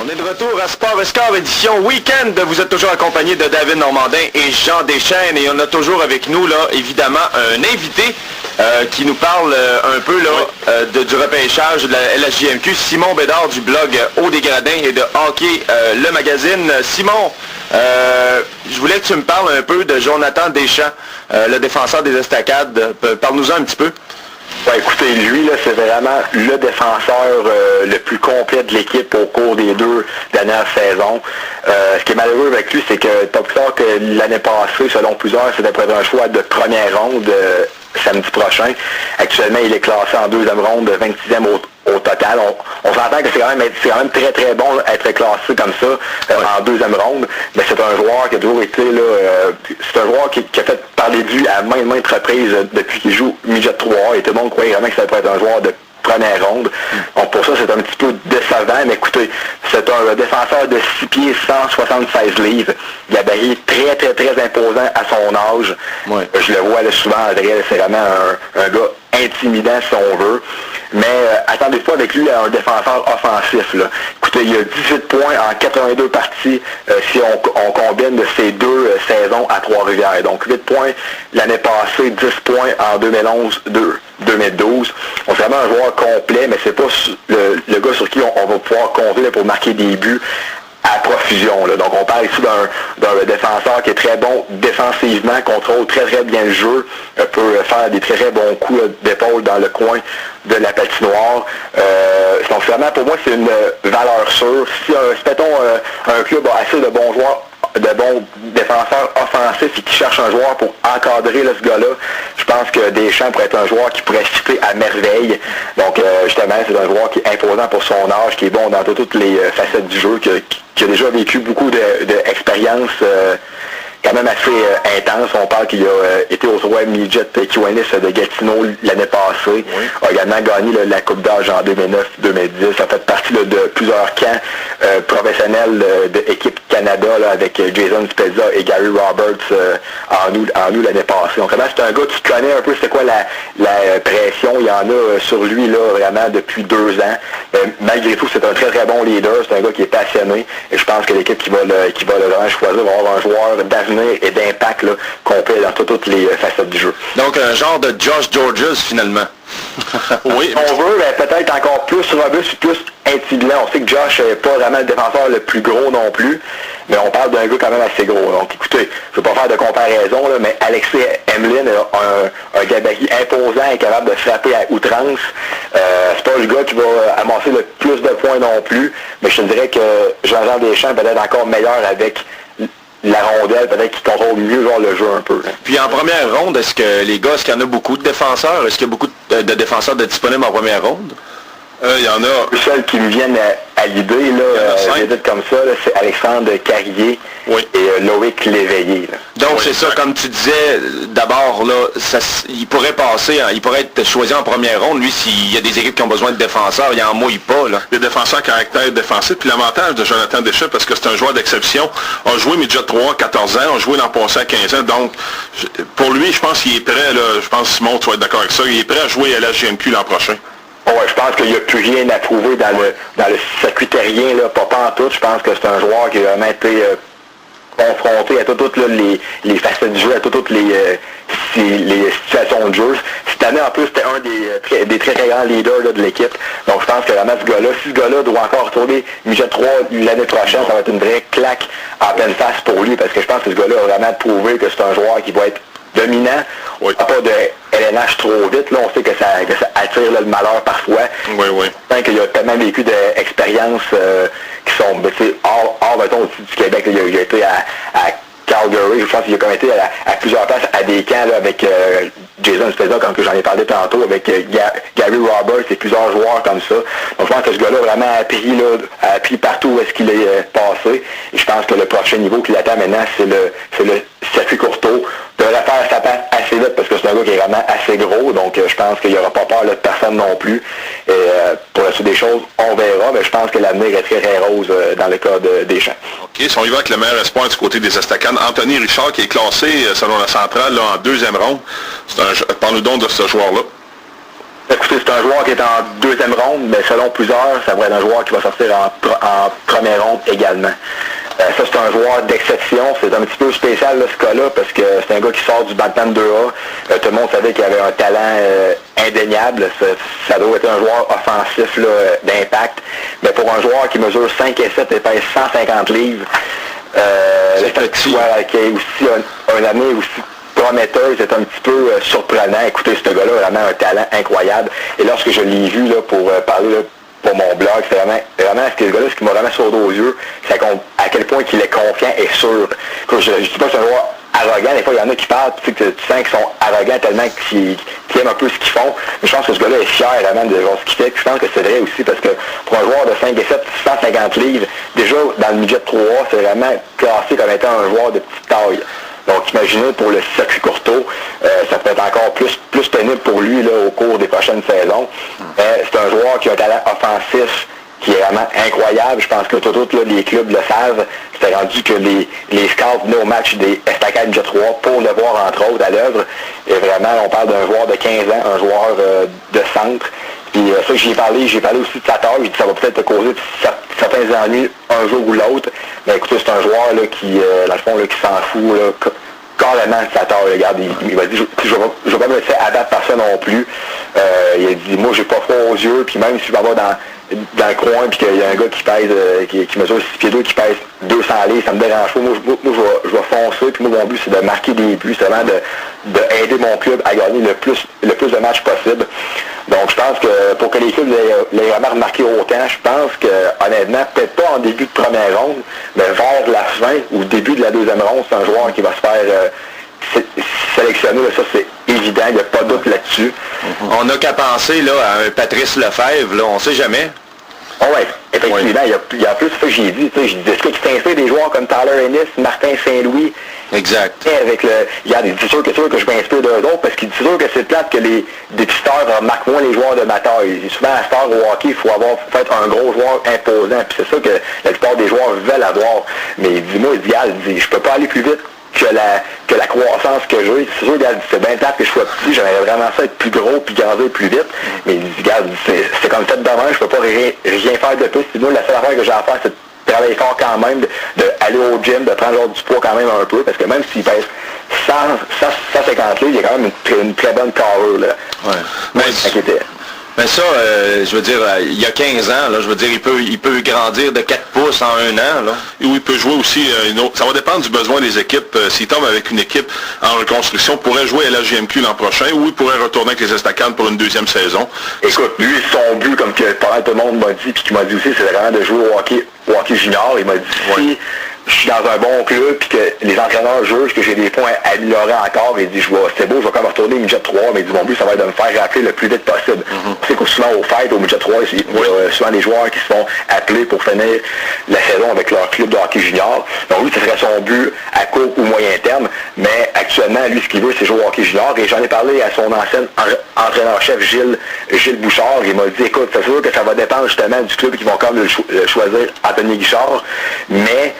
On est de retour à Sport et Score édition week-end. Vous êtes toujours accompagné de David Normandin et Jean Deschênes. Et on a toujours avec nous, là, évidemment, un invité qui nous parle un peu là, du repêchage de la LHJMQ, Simon Bédard du blog Haut des Gradins et de Hockey Le Magazine. Simon, je voulais que tu me parles un peu de Jonathan Deschamps, le défenseur des Estacades. Parle-nous-en un petit peu. Ouais, écoutez, lui, là, c'est vraiment le défenseur le plus complet de l'équipe au cours des 2 dernières saisons. Ce qui est malheureux avec lui, c'est que pas plus tard que l'année passée, selon plusieurs, c'était peut-être un choix de première ronde samedi prochain. Actuellement, il est classé en 2e ronde, 26e au total. On s'entend que c'est quand même très très bon être classé comme ça en 2e ronde, mais c'est un joueur qui a toujours été là, c'est un joueur qui a fait parler de lui à maintes reprises depuis qu'il joue midget 3 et tout le monde croyait vraiment que ça pourrait être un joueur de première ronde. Donc pour ça, c'est un petit peu décevant, mais écoutez, c'est un défenseur de 6 pieds, 176 livres, gabarit très très très imposant à son âge. Ouais. Je le vois là, souvent, André, c'est vraiment un gars intimidant si on veut. Mais attendez pas avec lui un défenseur offensif. Là. Écoutez, il y a 18 points en 82 parties si on combine de ces 2 saisons à Trois-Rivières. Donc 8 points l'année passée, 10 points en 2011-2012. Donc c'est vraiment un joueur complet, mais c'est pas le gars sur qui on va pouvoir compter là, pour marquer des buts à profusion. Là. Donc on parle ici d'un défenseur qui est très bon défensivement, contrôle très très bien le jeu, peut faire des très très bons coups d'épaule dans le coin de la patinoire. Donc vraiment pour moi c'est une valeur sûre. Si mettons un club a assez de bons joueurs, de bons défenseurs offensifs et qui cherche un joueur pour encadrer là, ce gars-là, je pense que Deschamps pourrait être un joueur qui pourrait citer à merveille. Donc justement, c'est un joueur qui est imposant pour son âge, qui est bon dans toutes les facettes du jeu, qui a déjà vécu beaucoup d'expériences quand même assez intense. On parle qu'il a été au tournoi midget QNS de Gatineau l'année passée. Oui. A également gagné la Coupe d'âge en 2009-2010. Ça fait partie là, de plusieurs camps professionnels de l'équipe Canada là, avec Jason Spezza et Gary Roberts en août l'année passée. Donc vraiment, c'est un gars qui connaît un peu c'est quoi la pression. Il y en a sur lui là, vraiment depuis 2 ans. Malgré tout, c'est un très très bon leader. C'est un gars qui est passionné. Et je pense que l'équipe qui va le vraiment choisir va avoir un joueur d'avenir et d'impact là, complet dans toutes les facettes du jeu. Donc un genre de Josh Georges finalement. Oui, on veut peut-être encore plus robuste, plus intimidant. On sait que Josh n'est pas vraiment le défenseur le plus gros non plus, mais on parle d'un gars quand même assez gros. Donc écoutez, je ne veux pas faire de comparaison, là, mais Alexis Emelin a un gabarit imposant et capable de frapper à outrance. C'est pas le gars qui va amasser le plus de points non plus, mais je te dirais que Jean-Jean Deschamps peut être encore meilleur avec la rondelle, peut-être qu'il contrôle mieux genre, le jeu un peu. Là. Puis en première ronde, est-ce que les gars, est-ce qu'il y en a beaucoup de défenseurs? Est-ce qu'il y a beaucoup de défenseurs disponibles en première ronde? Il y en a. Les seuls qui me viennent à l'idée, là, j'ai dit comme ça, là, c'est Alexandre Carrier et Loïc Léveillé. Là. Donc c'est ça, comme tu disais, d'abord, là, il pourrait passer, il pourrait être choisi en première ronde, lui, s'il y a des équipes qui ont besoin de défenseurs, il en mouille pas. Là. Les défenseurs à caractère défensif, puis l'avantage de Jonathan Deschamps, parce que c'est un joueur d'exception, a joué midget 3, 14 ans, a joué l'an passé à 15 ans, donc pour lui, je pense qu'il est prêt, là, je pense Simon, tu vas être d'accord avec ça, il est prêt à jouer à la GMQ l'an prochain. Ouais, je pense qu'il n'y a plus rien à prouver dans le circuit terrien, là, pas en tout. Je pense que c'est un joueur qui a vraiment été confronté à toutes les facettes du jeu, à toutes les situations de jeu. Cette année, en plus, c'était un des très très grands leaders là, de l'équipe. Donc je pense que vraiment ce gars-là, si ce gars-là doit encore retourner midget 3 l'année prochaine, ça va être une vraie claque en pleine face pour lui, parce que je pense que ce gars-là a vraiment prouvé que c'est un joueur qui va être dominant, pas de LNH trop vite, là, on sait que ça attire là, le malheur parfois. Oui, oui. Je pense qu'il a tellement vécu d'expériences qui sont hors mettons, du Québec. Il a été à Calgary, je pense qu'il a quand même été à plusieurs places à des camps là, avec Jason Spezza, comme que j'en ai parlé tantôt, avec Gary Roberts et plusieurs joueurs comme ça. Donc je pense que ce gars-là a vraiment appris partout où est-ce qu'il est passé. Et je pense que le prochain niveau qu'il attend maintenant, c'est le circuit courteau. Devrait faire sa passe assez vite parce que c'est un gars qui est vraiment assez gros, donc je pense qu'il n'y aura pas peur là, de personne non plus. Et pour la suite des choses, on verra, mais je pense que l'avenir est très très rose dans le cas de Deschamps. OK, si on y va avec le meilleur espoir du côté des Estacades, Anthony Richard qui est classé selon la centrale là, en 2e ronde. Parle-nous donc de ce joueur-là. Écoutez, c'est un joueur qui est en deuxième ronde, mais selon plusieurs, ça pourrait être un joueur qui va sortir en première ronde également. Ça, c'est un joueur d'exception. C'est un petit peu spécial, là, ce cas-là, parce que c'est un gars qui sort du Bantam 2A. Tout le monde savait qu'il avait un talent indéniable. Ça doit être un joueur offensif là, d'impact. Mais pour un joueur qui mesure 5 et 7 et pèse 150 livres, qui a aussi un année aussi prometteuse, c'est un petit peu surprenant. Écoutez, ce gars-là a vraiment un talent incroyable. Et lorsque je l'ai vu là, pour parler là, pour mon blog, c'est vraiment ce gars-là, ce qui m'a vraiment sauté aux yeux, c'est à quel point qu'il est confiant et sûr. Je ne dis pas que c'est un joueur arrogant, des fois il y en a qui parlent, tu sens qu'ils sont arrogants tellement qu'ils aiment un peu ce qu'ils font. Mais je pense que ce gars-là est fier vraiment de voir ce qu'il fait. Je pense que c'est vrai aussi parce que pour un joueur de 5 et 7, 150 livres, déjà dans le midget 3A, c'est vraiment classé comme étant un joueur de petite taille. Donc imaginez pour le circuit Courteau, ça peut être encore plus pénible pour lui là, au cours des prochaines saisons. C'est un joueur qui a un talent offensif qui est vraiment incroyable. Je pense que tous les clubs le savent. C'est rendu que les scouts venaient au match des Estacades Midget 3 pour le voir entre autres à l'œuvre. Et vraiment, on parle d'un joueur de 15 ans, un joueur de centre. Puis ça, j'ai parlé aussi de sa taille. J'ai dit ça va peut-être te causer certains ennuis un jour ou l'autre. Mais écoutez, c'est un joueur là, qui, dans le fond, là, qui s'en fout là, carrément de sa taille. Regarde, il m'a dit, je ne vais pas me laisser abattre par ça non plus. Il a dit, moi, j'ai pas froid aux yeux. Puis même si je vais avoir dans le coin, puis qu'il y a un gars qui pèse, qui mesure 6 pieds 2, qui pèse 200 livres, ça me dérange pas. Moi, je vais foncer. Puis moi, mon but, c'est de marquer des buts, c'est vraiment de aider mon club à gagner le plus de matchs possible. Donc, je pense que pour que les clubs l'aient vraiment remarqué autant, je pense que, honnêtement, peut-être pas en début de première ronde, mais vers la fin ou début de la deuxième ronde, c'est un joueur qui va se faire sélectionner. Là, ça, c'est évident, il n'y a pas de doute là-dessus. On n'a qu'à penser là, à un Patrice Lefebvre, là, on ne sait jamais. Oh ouais, effectivement, il y a plus ce que j'ai dit. J'ai dit, est-ce que tu t'inspires des joueurs comme Tyler Ennis, Martin Saint-Louis? Exact. C'est sûr que je m'inspire d'eux autres parce qu'il c'est sûr que c'est plate que les dépisteurs remarquent moins les joueurs de ma taille. Souvent à star au hockey, il faut avoir fait un gros joueur imposant. Puis c'est ça que la plupart des joueurs veulent avoir. Mais dis-moi, je peux pas aller plus vite que la croissance que j'ai. C'est sûr, c'est bien plate que je sois petit, j'aimerais vraiment ça être plus gros puis grandir plus vite. Mais regarde, c'est comme ça de demain, je peux pas rien faire de plus. Moi, la seule affaire que j'ai à faire, c'est de travailler fort quand même, d'aller au gym, de prendre genre du poids quand même un peu, parce que même s'il pèse 150 livres, il y a quand même une très bonne carrure là. Ouais. Mais ça, je veux dire, il y a 15 ans, là, je veux dire, il peut grandir de 4 pouces en un an. Là. Et oui, il peut jouer aussi ça va dépendre du besoin des équipes. S'il tombe avec une équipe en reconstruction, pourrait jouer à la GMQ l'an prochain, ou il pourrait retourner avec les Estacades pour une deuxième saison. Écoute, lui, son but, comme que pas mal tout le monde m'a dit, puis qu'il m'a dit aussi, c'est vraiment de jouer au hockey junior. Il m'a dit, si je suis dans un bon club, puis que les entraîneurs jugent que j'ai des points à améliorer encore, il dit, c'est beau, je vais quand même retourner au midget 3, mais il dit, mon but, ça va être de me faire rappeler le plus vite possible. Tu sais que souvent au fêtes, au midget 3, il y a souvent des joueurs qui se font appeler pour finir la saison avec leur club de hockey junior. Donc lui, ce serait son but à court ou moyen terme, mais actuellement, lui, ce qu'il veut, c'est jouer au hockey junior, et j'en ai parlé à son ancien entraîneur-chef, Gilles Bouchard, il m'a dit, écoute, c'est sûr que ça va dépendre justement du club qui vont quand même choisir Anthony Guichard, mais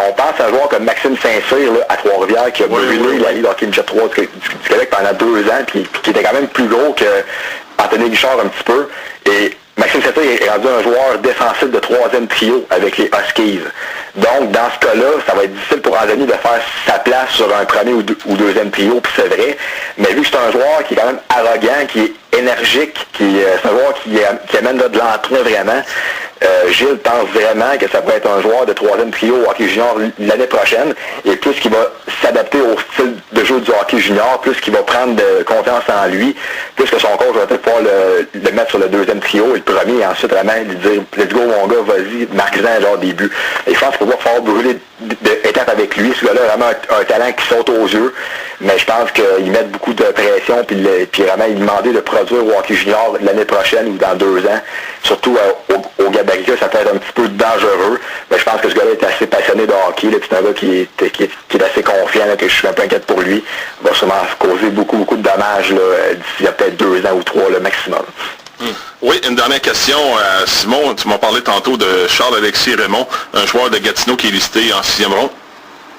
on pense à un joueur comme Maxime Saint-Cyr là, à Trois-Rivières qui a brûlé la Ligue de hockey midget 3 du Québec pendant 2 ans, puis qui était quand même plus gros que Anthony Guichard un petit peu. Et Maxime Saint-Cyr est rendu un joueur défensif de 3e trio avec les Huskies. Donc, dans ce cas-là, ça va être difficile pour Anthony de faire sa place sur un premier ou deuxième trio, puis c'est vrai. Mais vu que c'est un joueur qui est quand même arrogant, qui est énergique, c'est un joueur qui amène là, de l'entrain vraiment, Gilles pense vraiment que ça pourrait être un joueur de 3e trio au hockey junior l'année prochaine, et plus qu'il va s'adapter au style de jeu du hockey junior, plus qu'il va prendre de confiance en lui, plus que son coach va peut-être pouvoir le mettre sur le 2e trio et le premier, et ensuite vraiment lui dire « Let's go mon gars, vas-y, marque-en genre des buts ». Et je pense qu'il va falloir brûler d'étapes avec lui. Ce gars-là a vraiment un talent qui saute aux yeux, mais je pense qu'il met beaucoup de pression, puis vraiment il demandait de produire au hockey junior l'année prochaine ou dans 2 ans, surtout au gabarit, ça peut être un petit peu dangereux, mais je pense que ce gars-là est assez passionné de hockey, là, puis c'est un gars qui est assez confiant, là, que je suis un peu inquiète pour lui. Il va sûrement causer beaucoup de dommages là, d'ici peut-être 2 ans ou 3 le maximum. Oui, une dernière question. Simon, tu m'as parlé tantôt de Charles-Alexis Raymond, un joueur de Gatineau qui est listé en 6e ronde.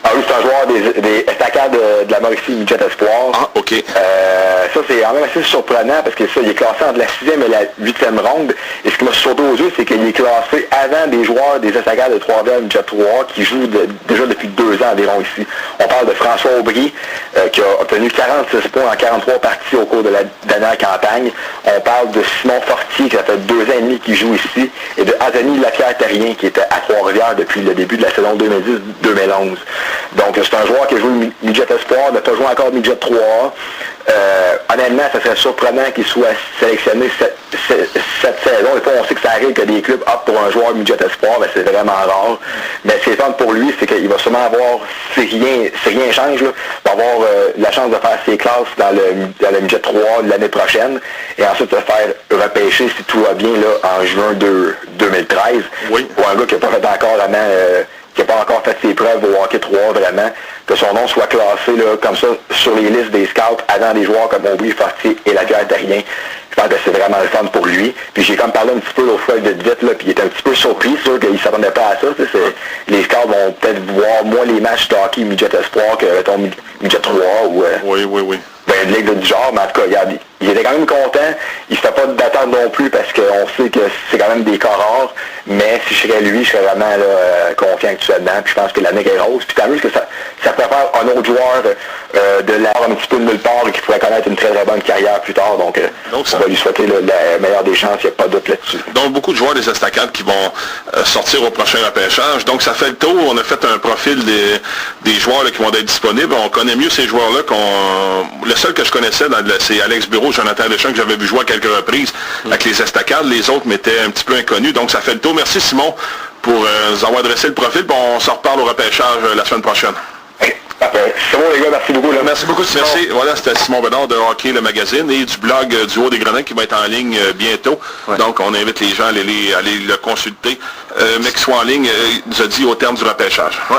Ah oui, c'est un joueur des Estacades de la Mauricie Midget Espoir. Ah, OK. Ça, c'est quand même assez surprenant parce que ça, il est classé entre la 6e et la 8e ronde. Et ce qui m'a sauté aux yeux, c'est qu'il est classé avant des joueurs des Estacades de Trois-Rivières Midget 3 qui jouent déjà depuis 2 ans environ ici. On parle de François Aubry qui a obtenu 46 points en 43 parties au cours de la dernière campagne. On parle de Simon Fortier qui a fait 2 ans et demi qu'il joue ici. Et de Anthony Lapierre-Terrien qui était à Trois-Rivières depuis le début de la saison 2010-2011. Donc c'est un joueur qui a joué Midget Espoir, n'a pas joué encore Midget 3. Honnêtement, ça serait surprenant qu'il soit sélectionné cette saison. Et puis on sait que ça arrive que des clubs optent pour un joueur Midget Espoir, mais c'est vraiment rare. Mais ce qui est fun pour lui, c'est qu'il va sûrement avoir, si rien change, là, il va avoir la chance de faire ses classes dans le Midget 3 l'année prochaine et ensuite se faire repêcher si tout va bien là, en juin 2013. Oui. Pour un gars qui n'a pas fait encore qui n'a pas encore fait ses preuves au hockey 3 vraiment, que son nom soit classé là, comme ça sur les listes des scouts avant des joueurs comme Aubry, Fortier et Lapierre-Terrien. Je pense que c'est vraiment le fun pour lui. Puis j'ai comme parlé un petit peu l'autre fois de vite, là, puis il était un petit peu surpris, sûr qu'il ne s'attendait pas à ça. Les scouts vont peut-être voir moins les matchs de hockey Midget Espoir que ton Midget 3 ou Oui. une ligue du genre, mais en tout cas, il était quand même content. Il ne fait pas d'attente non plus parce qu'on sait que c'est quand même des cas rares. Mais si je serais lui, je serais vraiment là, confiant actuellement. Puis je pense que la ligue est rose. Puis tant mieux que ça prépare un autre joueur de l'art un petit peu de nulle part et qui pourrait connaître une très très bonne carrière plus tard. Donc on va lui souhaiter la meilleure des chances, il n'y a pas de doute là-dessus. Donc beaucoup de joueurs des Estacades qui vont sortir au prochain repêchage. Donc ça fait le tour. On a fait un profil des joueurs là, qui vont être disponibles. On connaît mieux ces joueurs-là le seul que je connaissais, c'est Alex Bureau, Jonathan Deschamps, que j'avais vu jouer à quelques reprises avec les Estacades. Les autres m'étaient un petit peu inconnus. Donc ça fait le tour. Merci Simon pour nous avoir dressé le profil. Bon, on s'en reparle au repêchage la semaine prochaine. Parfait. C'est bon les gars, merci beaucoup. Là. Merci beaucoup Simon. Merci. Voilà, c'était Simon Bédard de Hockey le magazine et du blog du Haut des Grenades qui va être en ligne bientôt. Ouais. Donc on invite les gens à aller le consulter. Mais qu'il soit en ligne, il nous a dit au terme du repêchage. Ouais.